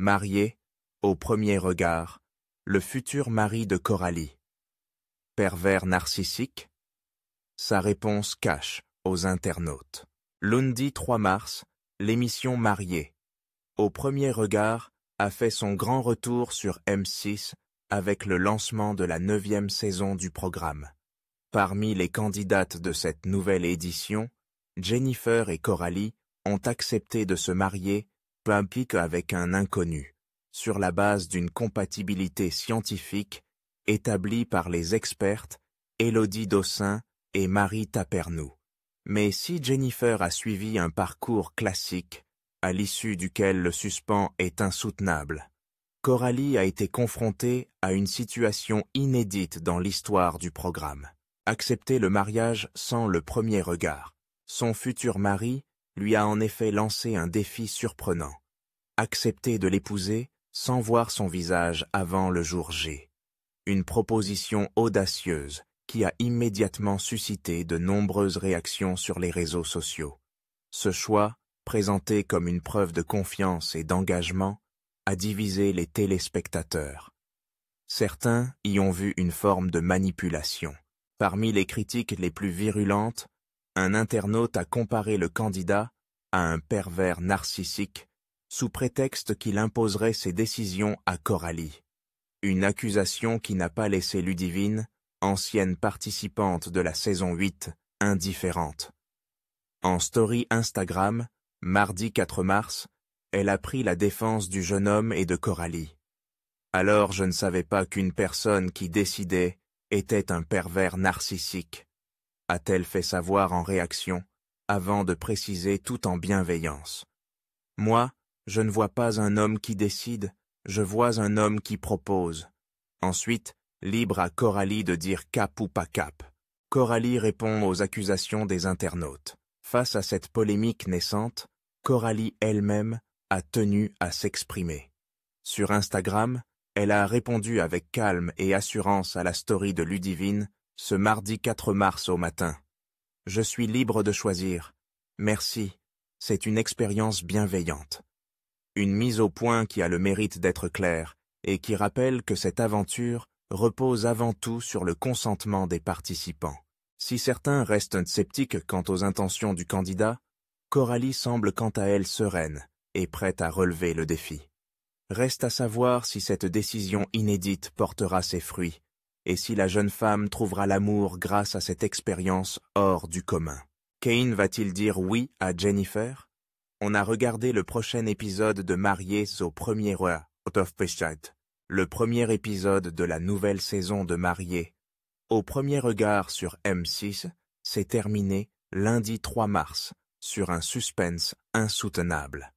Marié, au premier regard, le futur mari de Coralie. Pervers narcissique? Sa réponse cache aux internautes. Lundi 3 mars, l'émission Marié, au premier regard, a fait son grand retour sur M6 avec le lancement de la 9e saison du programme. Parmi les candidates de cette nouvelle édition, Jennifer et Coralie ont accepté de se marier avec un inconnu, sur la base d'une compatibilité scientifique établie par les expertes Élodie Dossin et Marie Tapernou. Mais si Jennifer a suivi un parcours classique, à l'issue duquel le suspens est insoutenable, Coralie a été confrontée à une situation inédite dans l'histoire du programme. Accepter le mariage sans le premier regard. Son futur mari lui a en effet lancé un défi surprenant. Accepter de l'épouser sans voir son visage avant le jour J. Une proposition audacieuse qui a immédiatement suscité de nombreuses réactions sur les réseaux sociaux. Ce choix, présenté comme une preuve de confiance et d'engagement, a divisé les téléspectateurs. Certains y ont vu une forme de manipulation. Parmi les critiques les plus virulentes, un internaute a comparé le candidat à un pervers narcissique sous prétexte qu'il imposerait ses décisions à Coralie. Une accusation qui n'a pas laissé Ludivine, ancienne participante de la saison 8, indifférente. En story Instagram, mardi 4 mars, elle a pris la défense du jeune homme et de Coralie. Alors je ne savais pas qu'une personne qui décidait était un pervers narcissique, a-t-elle fait savoir en réaction, avant de préciser tout en bienveillance. Moi, je ne vois pas un homme qui décide, je vois un homme qui propose. Ensuite, libre à Coralie de dire cap ou pas cap. Coralie répond aux accusations des internautes. Face à cette polémique naissante, Coralie elle-même a tenu à s'exprimer. Sur Instagram, elle a répondu avec calme et assurance à la story de Ludivine ce mardi 4 mars au matin. « Je suis libre de choisir. Merci, c'est une expérience bienveillante. » Une mise au point qui a le mérite d'être claire et qui rappelle que cette aventure repose avant tout sur le consentement des participants. Si certains restent sceptiques quant aux intentions du candidat, Coralie semble quant à elle sereine et prête à relever le défi. Reste à savoir si cette décision inédite portera ses fruits et si la jeune femme trouvera l'amour grâce à cette expérience hors du commun. Kane va-t-il dire oui à Jennifer? On a regardé le prochain épisode de Mariés au premier roi, le premier épisode de la nouvelle saison de Mariés. Au premier regard sur M6, s'est terminé lundi 3 mars, sur un suspense insoutenable.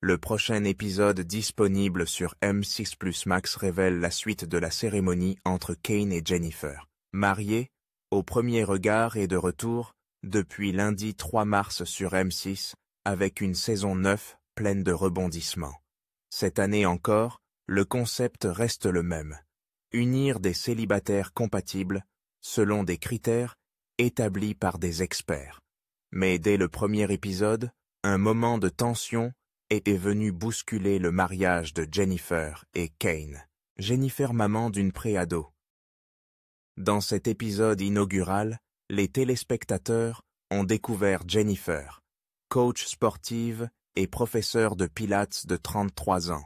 Le prochain épisode disponible sur M6 Plus Max révèle la suite de la cérémonie entre Kane et Jennifer. Mariés, au premier regard est de retour depuis lundi 3 mars sur M6 avec une saison 9 pleine de rebondissements. Cette année encore, le concept reste le même. Unir des célibataires compatibles selon des critères établis par des experts. Mais dès le premier épisode, un moment de tension est venu bousculer le mariage de Jennifer et Kane. Jennifer, maman d'une préado. Dans cet épisode inaugural, les téléspectateurs ont découvert Jennifer, coach sportive et professeure de pilates de 33 ans,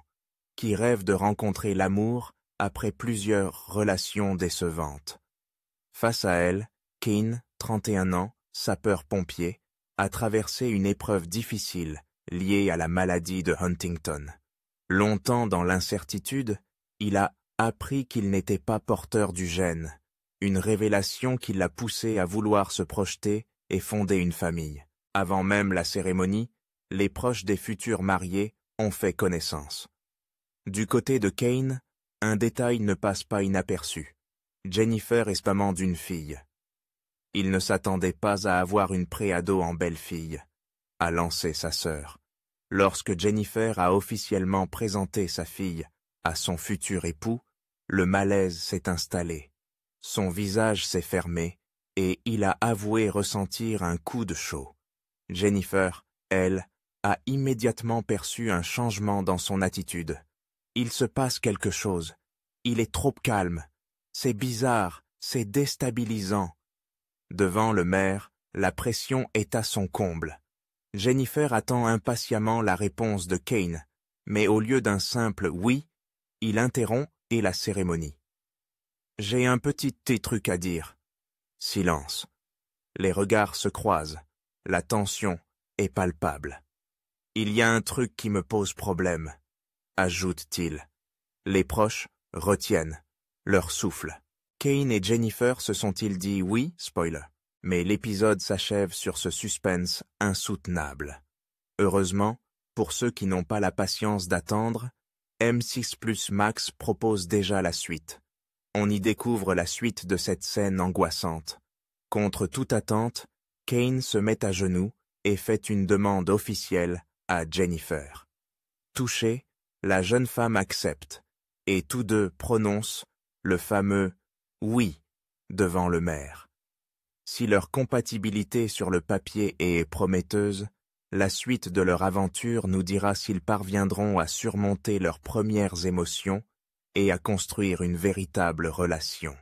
qui rêve de rencontrer l'amour après plusieurs relations décevantes. Face à elle, Kane, 31 ans, sapeur-pompier, a traversé une épreuve difficile liée à la maladie de Huntington. Longtemps dans l'incertitude, il a appris qu'il n'était pas porteur du gène, une révélation qui l'a poussé à vouloir se projeter et fonder une famille. Avant même la cérémonie, les proches des futurs mariés ont fait connaissance. Du côté de Kane, un détail ne passe pas inaperçu. Jennifer est maman d'une fille. Il ne s'attendait pas à avoir une préado en belle-fille, a lancé sa sœur. Lorsque Jennifer a officiellement présenté sa fille à son futur époux, le malaise s'est installé. Son visage s'est fermé et il a avoué ressentir un coup de chaud. Jennifer, elle, a immédiatement perçu un changement dans son attitude, Il se passe quelque chose. Il est trop calme. C'est bizarre, c'est déstabilisant. Devant le maire, la pression est à son comble. Jennifer attend impatiemment la réponse de Kane, mais au lieu d'un simple « oui », il interrompt et la cérémonie. « J'ai un petit truc à dire. » Silence. Les regards se croisent. La tension est palpable. « Il y a un truc qui me pose problème, » ajoute-t-il. Les proches retiennent leur souffle. Kane et Jennifer se sont-ils dit oui, spoiler, mais l'épisode s'achève sur ce suspense insoutenable. Heureusement, pour ceux qui n'ont pas la patience d'attendre, M6 Plus Max propose déjà la suite. On y découvre la suite de cette scène angoissante. Contre toute attente, Kane se met à genoux et fait une demande officielle à Jennifer. Touchée, la jeune femme accepte, et tous deux prononcent le fameux « oui » devant le maire. Si leur compatibilité sur le papier est prometteuse, la suite de leur aventure nous dira s'ils parviendront à surmonter leurs premières émotions et à construire une véritable relation.